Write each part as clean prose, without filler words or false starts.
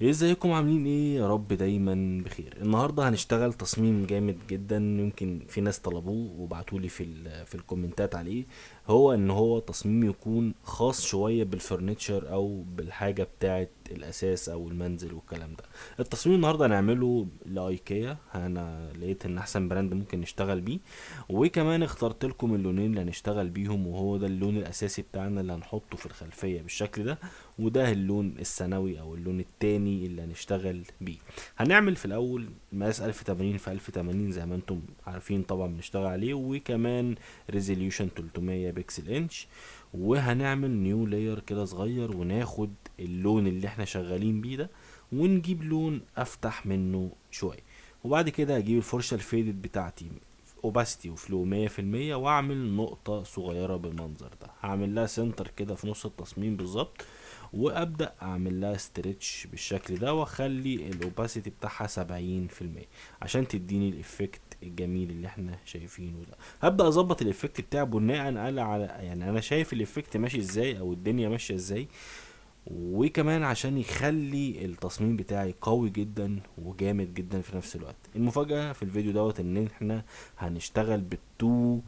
ازيكم عاملين ايه؟ يا رب دايما بخير. النهارده هنشتغل تصميم جامد جدا، يمكن في ناس طلبوه وبعتولي في الكومنتات عليه. هو ان هو تصميم يكون خاص شويه بالفurniture او بالحاجه بتاعه الاساس او المنزل والكلام ده. التصميم النهارده هنعمله لايكيا، انا لقيت ان احسن براند ممكن نشتغل بيه. وكمان اخترت لكم اللونين اللي هنشتغل بيهم، وهو ده اللون الاساسي بتاعنا اللي هنحطه في الخلفيه بالشكل ده، وده اللون الثانوي او اللون التاني اللي هنشتغل بيه. هنعمل في الاول مقاس 1080 في 1080 زي ما انتم عارفين طبعا بنشتغل عليه، وكمان ريزوليوشن 300 بكسل انش. وهنعمل نيو لاير كده صغير، وناخد اللون اللي احنا شغالين بيه ده ونجيب لون افتح منه شوية. وبعد كده اجيب الفرشة الفيدد بتاعتي اوباسيتي وفلو 100%، واعمل نقطة صغيرة بالمنظر ده، هعمل لها سنتر كده في نص التصميم بالظبط، وابدا اعمل لها ستريتش بالشكل ده، واخلي الاوباسيتي بتاعها 70% عشان تديني الايفكت الجميل اللي احنا شايفينه ده. هبدا اظبط الايفكت بتاعي بناء على يعني انا شايف الايفكت ماشي ازاي او الدنيا ماشيه ازاي، وكمان عشان يخلي التصميم بتاعي قوي جدا وجامد جدا في نفس الوقت. المفاجأة في الفيديو دوت ان احنا هنشتغل بالتو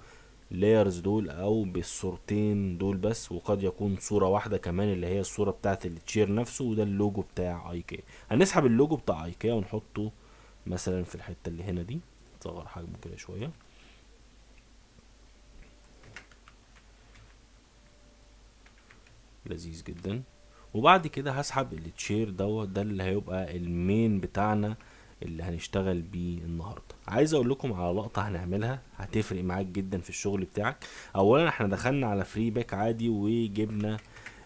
لايرز دول او بالصورتين دول بس، وقد يكون صورة واحدة كمان اللي هي الصورة بتاعت التشير نفسه، وده اللوجو بتاع ايكيا. هنسحب اللوجو بتاع ايكيا ونحطه مثلا في الحتة اللي هنا دي، نصغر حجمه كده شوية. لذيذ جدا. وبعد كده هسحب التشير دوت، ده اللي هيبقى المين بتاعنا اللي هنشتغل بيه النهارده. عايز اقول لكم على لقطه هنعملها هتفرق معاك جدا في الشغل بتاعك. اولا احنا دخلنا على فري باك عادي وجبنا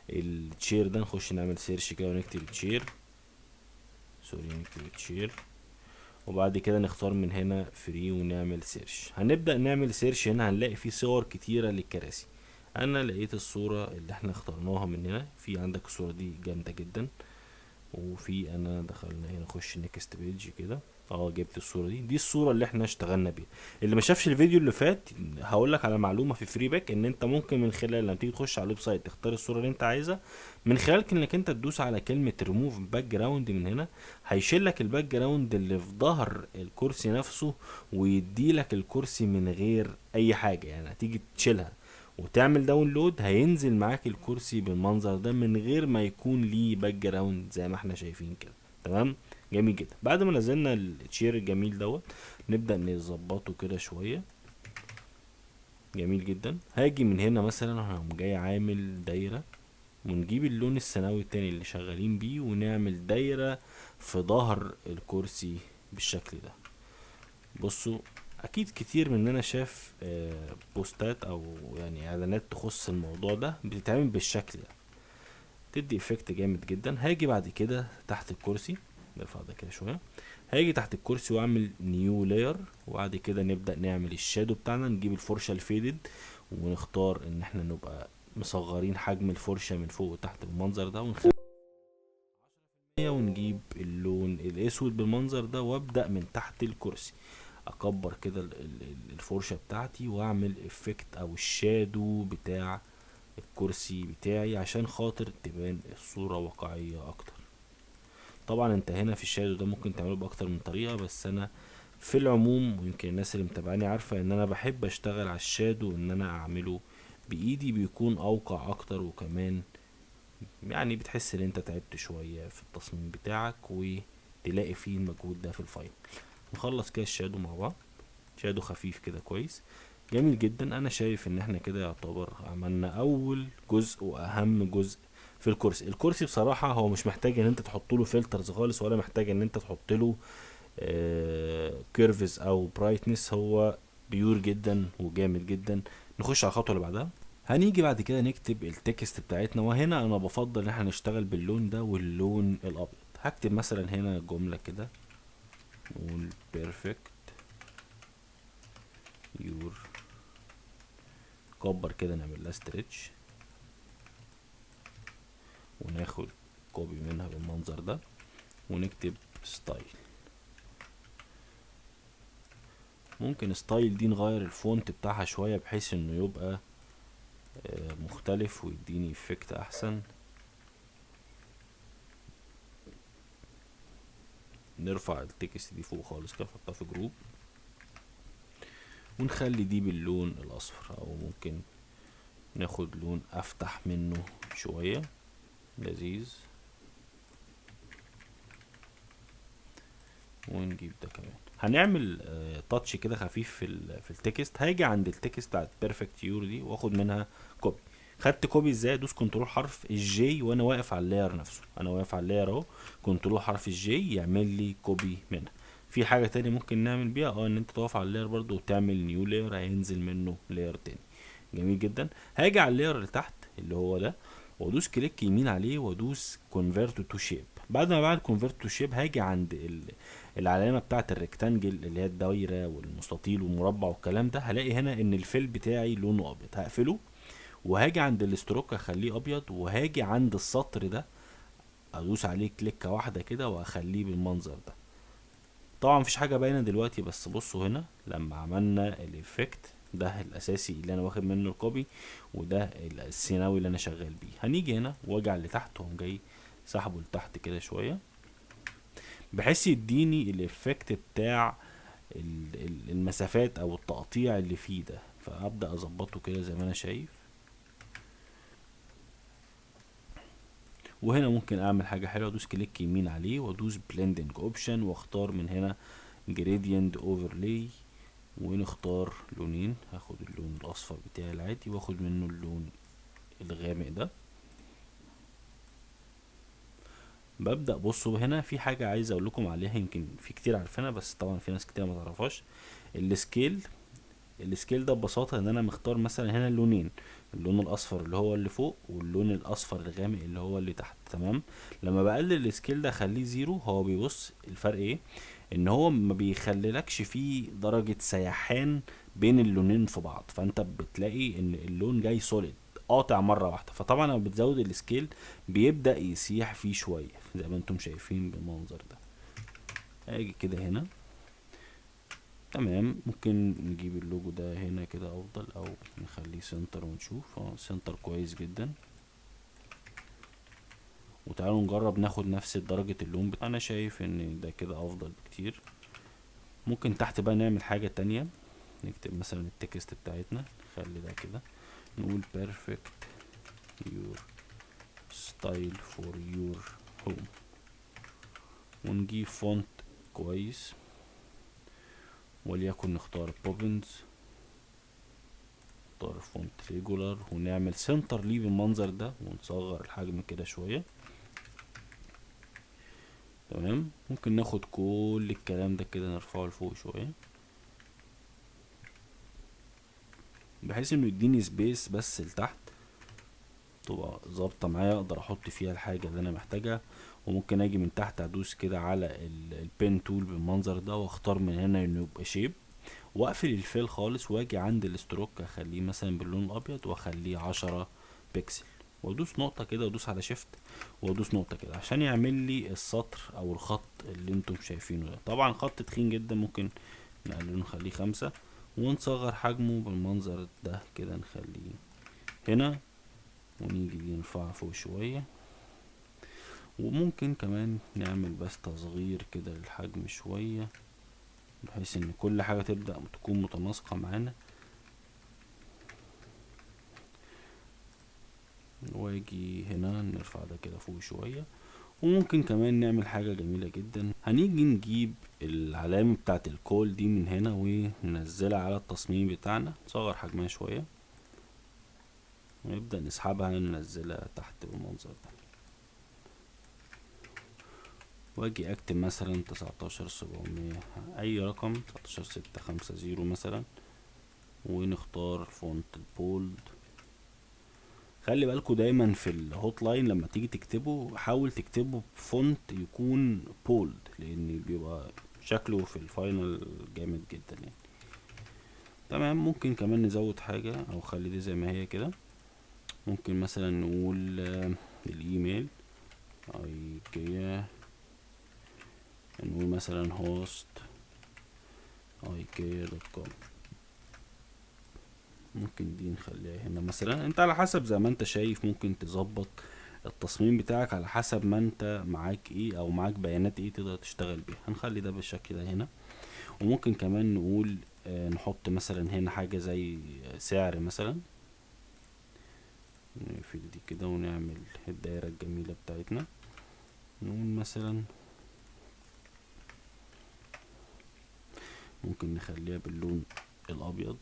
التشير ده، نخش نعمل سيرش كده ونكتب تشير، سوري نكتب تشير، وبعد كده نختار من هنا فري ونعمل سيرش. هنبدأ نعمل سيرش هنا، هنلاقي فيه صور كتيرة للكراسي. انا لقيت الصورة اللي احنا اخترناها من هنا، في عندك الصورة دي جامدة جدا، وفي انا دخلنا هنا نخش نيكست بيج كده. جبت الصوره دي الصوره اللي احنا اشتغلنا بيها. اللي ما شافش الفيديو اللي فات هقول لك على معلومه في فري باك، ان انت ممكن من خلال لما تيجي تخش على الويب سايت تختار الصوره اللي انت عايزها، من خلال انك انت تدوس على كلمه ريموف باك جراوند من هنا، هيشيل لك الباك جراوند اللي في ظهر الكرسي نفسه، ويدي لك الكرسي من غير اي حاجه. يعني هتيجي تشيلها وتعمل داونلود، هينزل معاك الكرسي بالمنظر ده من غير ما يكون ليه باك جراوند زي ما احنا شايفين كده. تمام، جميل جدا. بعد ما نزلنا التشير الجميل دوت، نبدأ نظبطه كده شوية. جميل جدا. هاجي من هنا مثلا هقوم جاي عامل دايرة، ونجيب اللون الثانوي التاني اللي شغالين بيه، ونعمل دايرة في ظهر الكرسي بالشكل ده. بصوا، اكيد كتير مننا شاف بوستات او يعني اعلانات تخص الموضوع ده بتتعمل بالشكل ده، تدي افكت جامد جدا. هاجي بعد كده تحت الكرسي، نرفع ده كده شويه، هاجي تحت الكرسي واعمل نيو لاير، وبعد كده نبدا نعمل الشادو بتاعنا. نجيب الفرشه الفيدد ونختار ان احنا نبقى مصغرين حجم الفرشه من فوق وتحت بالمنظر ده، ونجيب اللون الاسود بالمنظر ده، وابدا من تحت الكرسي اكبر كده الفرشه بتاعتي، واعمل افكت او الشادو بتاع الكرسي بتاعي عشان خاطر تبان الصورة واقعية اكتر. طبعا انت هنا في الشادو ده ممكن تعمله باكتر من طريقة، بس انا في العموم، ويمكن الناس اللي متابعاني عارفة ان انا بحب اشتغل على الشادو، ان انا اعمله بايدي بيكون اوقع اكتر، وكمان يعني بتحس ان انت تعبت شوية في التصميم بتاعك، وتلاقي فيه المجهود ده في الفايل. نخلص كده الشادو مع بعض، شادو خفيف كده كويس. جميل جدا. انا شايف ان احنا كده يعتبر عملنا اول جزء واهم جزء في الكرسي. الكرسي بصراحة هو مش محتاج ان انت تحط له فلترز خالص، ولا محتاج ان انت تحط له كيرفز او برايتنس، هو بيور جدا وجامد جدا. نخش على الخطوة اللي بعدها. هنيجي بعد كده نكتب التكست بتاعتنا، وهنا انا بفضل ان احنا نشتغل باللون ده واللون الابيض. هكتب مثلا هنا جملة كده، نقول بيرفكت يور، كبر كده نعمل لها ستريتش، وناخد كوبي منها بالمنظر ده، ونكتب ستايل. ممكن ستايل دي نغير الفونت بتاعها شوية بحيث انه يبقى مختلف ويديني افكت احسن. نرفع التكست دي فوق خالص كده، نحطها في جروب، ونخلي دي باللون الاصفر، او ممكن ناخد لون افتح منه شوية لذيذ، ونجيب ده كمان. هنعمل تاتش كده خفيف في التكست. هاجي عند التكست بتاعت بيرفكت يور دي واخد منها كوبي. خدت كوبي ازاي؟ ادوس كنترول حرف الجي وانا واقف على اللاير نفسه، انا واقف على اللاير اهو، كنترول حرف الجي يعمل لي كوبي منها. في حاجه تاني ممكن نعمل بيها ان انت تقف على اللاير برضو وتعمل نيو لاير، هينزل منه لاير تاني. جميل جدا. هاجي على اللاير اللي تحت اللي هو ده، وادوس كليك يمين عليه وادوس كونفرت تو شيب. بعد ما بعمل كونفرت تو شيب هاجي عند العلامه بتاعه الريكتانجل اللي هي الدايره والمستطيل والمربع والكلام ده، هلاقي هنا ان الفيل بتاعي لونه ابيض، هقفله وهاجي عند الاستروك اخليه ابيض، وهاجي عند السطر ده ادوس عليه كليكه واحده كده واخليه بالمنظر ده. طبعا مفيش حاجه باينه دلوقتي، بس بصوا هنا لما عملنا الايفكت ده الاساسي اللي انا واخد منه الكوبي، وده الثانوي اللي انا شغال بيه. هنيجي هنا واجي على اللي تحت واقوم جاي سحبه لتحت كده شويه، بحيث يديني الايفكت بتاع المسافات او التقطيع اللي فيه ده. فابدا اظبطه كده زي ما انا شايف. وهنا ممكن اعمل حاجه حلوه، ادوس كليك يمين عليه وادوس بلندنج اوبشن واختار من هنا جريدينت اوفرلاي، ونختار لونين. هاخد اللون الاصفر بتاعي العادي واخد منه اللون الغامق ده. ببدأ بصوا هنا في حاجة عايز اقول لكم عليها، يمكن في كتير عارفينها بس طبعا في ناس كتير ما تعرفهاش. السكيل ده ببساطة ان انا مختار مثلا هنا اللونين، اللون الاصفر اللي هو اللي فوق واللون الاصفر الغامق اللي هو اللي تحت. تمام. لما بقلل السكيل ده اخليه زيرو، هو بيبص الفرق ايه؟ ان هو ما بيخليلكش فيه درجة سيحان بين اللونين في بعض، فانت بتلاقي ان اللون جاي سوليد قاطع مرة واحدة. فطبعا لما بتزود السكيل بيبدأ يسيح فيه شوية زي ما انتم شايفين بالمنظر ده. اجي كده هنا. تمام. ممكن نجيب اللوجو ده هنا كده افضل، او نخليه سنتر ونشوف. سنتر كويس جدا. وتعالوا نجرب ناخد نفس درجة اللون انا شايف ان ده كده افضل بكتير. ممكن تحت بقى نعمل حاجة تانية، نكتب مثلا التكست بتاعتنا، نخلي ده كده، نقول perfect your style for your home، ونجيب فونت كويس، وليكن نختار بوبنز، نختار فونت ريجولار، ونعمل سنتر ليه بالمنظر ده، ونصغر الحجم كده شوية. تمام. ممكن ناخد كل الكلام ده كده نرفعه لفوق شوية، بحيث انه يديني سبيس بس لتحت تبقى ظابطه معايا، اقدر احط فيها الحاجه اللي انا محتاجها. وممكن اجي من تحت ادوس كده على البين تول بالمنظر ده، واختار من هنا انه يبقى شيب، واقفل الفيل خالص، واجي عند الستروك اخليه مثلا باللون الابيض واخليه 10 بيكسل، وادوس نقطة كده وادوس على شيفت وادوس نقطة كده عشان يعمل لي السطر او الخط اللي انتم شايفينه ده. طبعا خط تخين جدا، ممكن نقلله نخليه 5، ونصغر حجمه بالمنظر ده كده، نخليه هنا، ونيجي دي نرفعها فوق شوية. وممكن كمان نعمل بس تصغير كده للحجم شوية، بحيث ان كل حاجة تبدأ تكون متناسقة معانا. واجي هنا نرفع ده كده فوق شوية. وممكن كمان نعمل حاجة جميلة جدا، هنيجي نجيب العلامة بتاعت الكول دي من هنا وننزلها على التصميم بتاعنا، نصغر حجمها شوية ونبدأ نسحبها ننزلها تحت بالمنظر ده. واجي اكتب مثلا 19700 اي رقم، 19650 مثلا، ونختار فونت البولد. خلي بالكوا دايما في الهوت لاين لما تيجي تكتبه حاول تكتبه بفونت يكون بولد، لان بيبقى شكله في الفاينل جامد جدا يعني. تمام. ممكن كمان نزود حاجة او خلي دي زي ما هي كده. ممكن مثلا نقول الايميل ايكيا، نقول مثلا هوست ikea.com. ممكن دي نخليها هنا مثلا، انت على حسب زي ما انت شايف ممكن تظبط التصميم بتاعك على حسب ما انت معاك ايه او معاك بيانات ايه تقدر تشتغل بيها. هنخلي ده بالشكل ده هنا. وممكن كمان نقول نحط مثلا هنا حاجة زي سعر مثلا، نقفل دي كده ونعمل الدائرة الجميلة بتاعتنا. نقول مثلا ممكن نخليها باللون الابيض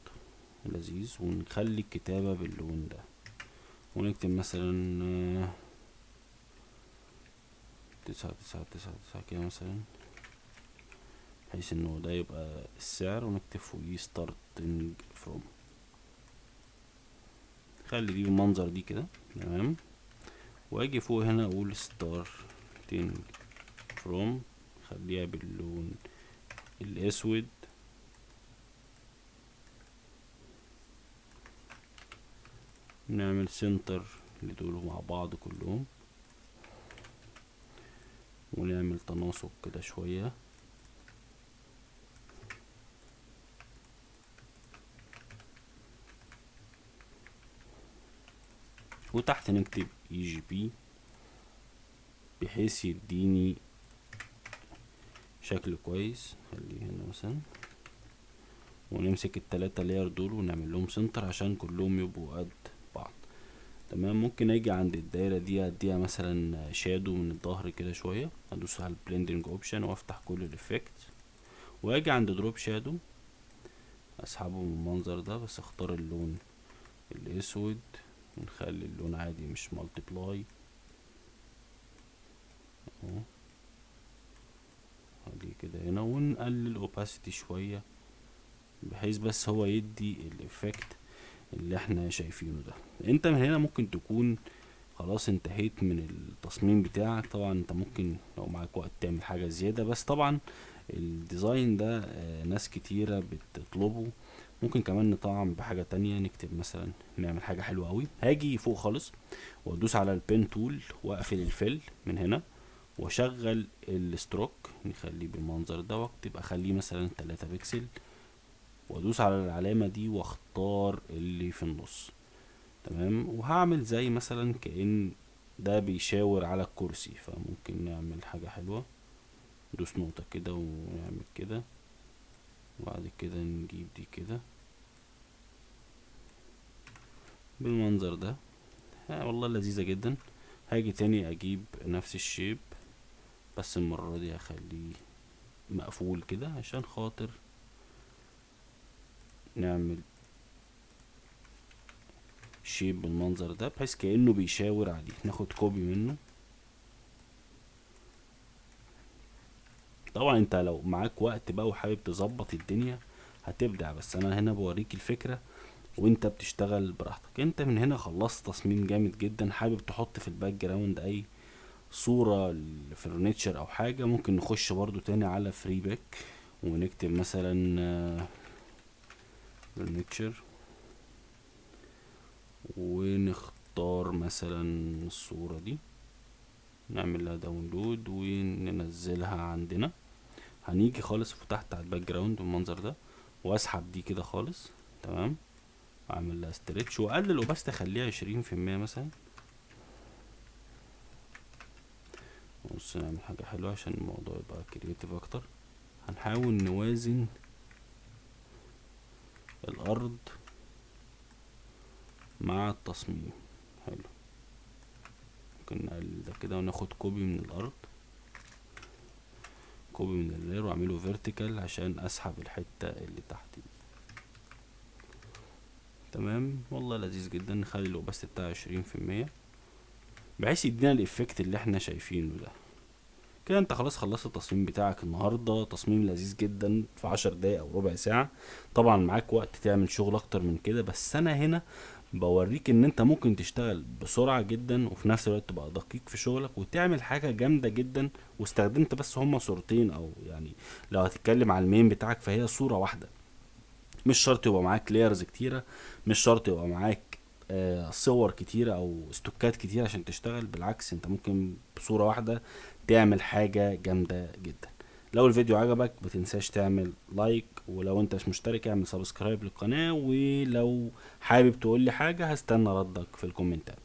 لذيذ، ونخلي الكتابة باللون ده، ونكتب مثلا 999 كده مثلا، بحيث انه ده يبقى السعر، ونكتب فوقيه starting from. خلي دي بالمنظر دي كده تمام. واجي فوق هنا اقول starting from، خليها باللون الاسود، نعمل سنتر لدول مع بعض كلهم، ونعمل تناسق كده شوية، وتحت نكتب EGP بحيث يديني شكل كويس. خليه هنا مثلا، ونمسك التلاتة لاير دول ونعمل لهم سنتر عشان كلهم يبقوا قد بعض. تمام. ممكن اجي عند الدايرة دي اديها مثلا شادو من الظهر كده شوية، ادوس على البلندنج اوبشن وافتح كل الافكت، واجي عند دروب شادو اسحبه من المنظر ده، بس اختار اللون الاسود، ونخلي اللون عادي مش مالتيبلاي اهو، خليه كده هنا، ونقلل اوباسيتي شوية بحيث بس هو يدي الافكت اللي احنا شايفينه ده. انت من هنا ممكن تكون خلاص انتهيت من التصميم بتاعك. طبعا انت ممكن لو معاك وقت تعمل حاجة زيادة، بس طبعا الديزاين ده ناس كتيرة بتطلبه. ممكن كمان نطعم بحاجة تانية، نكتب مثلا، نعمل حاجة حلوة قوي. هاجي فوق خالص وادوس على البين تول واقفل الفيل من هنا، واشغل الستروك نخليه بالمنظر ده، واكتب اخليه مثلا 3 بكسل، وادوس على العلامة دي واختار اللي في النص. تمام. وهعمل زي مثلا كأن ده بيشاور على الكرسي، فممكن نعمل حاجة حلوة، ندوس نقطة كده ونعمل كده، وبعد كده نجيب دي كده بالمنظر ده. والله لذيذة جدا. هاجي تاني اجيب نفس الشيب، بس المرة دي هخليه مقفول كده عشان خاطر نعمل شيب بالمنظر ده بحيث كأنه بيشاور عليه. ناخد كوبي منه. طبعا انت لو معاك وقت بقى وحابب تظبط الدنيا هتبدع، بس انا هنا بوريك الفكرة وانت بتشتغل براحتك. انت من هنا خلصت تصميم جامد جدا. حابب تحط في الباك جراوند اي صورة لفرنتشر او حاجة، ممكن نخش برضو تاني على فري باك ونكتب مثلا فرنتشر، ونختار مثلا الصورة دي، نعمل لها داونلود وننزلها عندنا. هنيجي خالص فتحت على الباك جراوند بالمنظر ده، واسحب دي كده خالص. تمام. اعمل لها ستريتش واقلل الاوباستي، اخليها 20% مثلا. بص نعمل حاجة حلوة عشان الموضوع يبقى كرياتيف اكتر. هنحاول نوازن الارض مع التصميم. حلو. ممكن نقلل ده كده وناخد كوبي من الارض، كوبي من اللير، واعمله فيرتيكال عشان اسحب الحتة اللي تحت دي. تمام. والله لذيذ جدا. نخلي الاوباستي بتاعه 20% بحيث يدينا الافكت اللي احنا شايفينه ده. كده انت خلاص خلصت التصميم بتاعك النهارده. تصميم لذيذ جدا في 10 دقايق او ربع ساعة. طبعا معاك وقت تعمل شغل اكتر من كده، بس انا هنا بوريك ان انت ممكن تشتغل بسرعة جدا وفي نفس الوقت تبقى دقيق في شغلك وتعمل حاجة جامدة جدا. واستخدمت بس هما صورتين، او يعني لو هتتكلم على المين بتاعك فهي صورة واحدة. مش شرط يبقى معاك لايرز كتيرة، مش شرط يبقى معاك صور كتيرة او استوكات كتيرة عشان تشتغل. بالعكس انت ممكن بصورة واحدة تعمل حاجة جامدة جدا. لو الفيديو عجبك متنساش تعمل لايك، ولو انت مش مشترك اعمل سبسكرايب للقناة، ولو حابب تقولي حاجة هستنى ردك في الكومنتات.